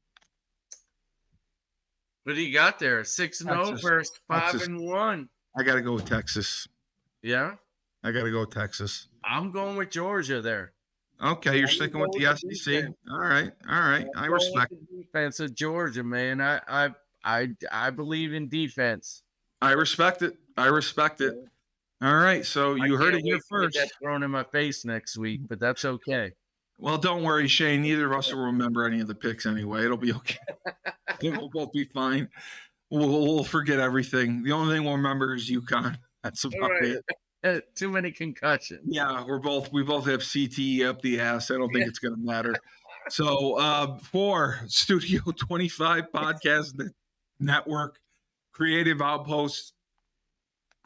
What do you got there? 6-0 versus 5-1. I got to go with Texas. Yeah, I got to go with Texas. I'm going with Georgia there. Okay, you're sticking with the SEC. All right. I respect the defense of Georgia, man. I believe in defense. I respect it. All right, so you heard it here first. Get thrown in my face next week, but that's okay. Well, don't worry, Shane. Neither of us will remember any of the picks anyway. It'll be okay. We'll both be fine. We'll forget everything. The only thing we'll remember is UConn. That's about it. Too many concussions. Yeah, we both have CTE up the ass. I don't think it's going to matter. So for Studio 25 Podcast Network, Creative Outpost,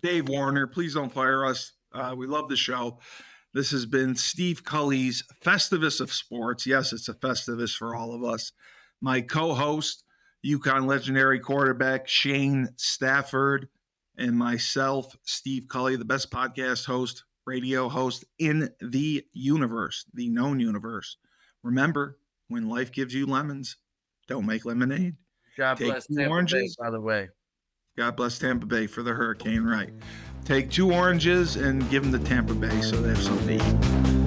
Dave Warner. Please don't fire us. We love the show. This has been Steve Cully's Festivus of Sports. Yes, it's a Festivus for all of us. My co-host, UConn legendary quarterback Shane Stafford, and myself, Steve Cully, the best podcast host, radio host in the universe, the known universe. Remember, when life gives you lemons, don't make lemonade. God bless Tampa Bay, by the way. God bless Tampa Bay for the hurricane, right? Take 2 oranges and give them to Tampa Bay so they have something to eat.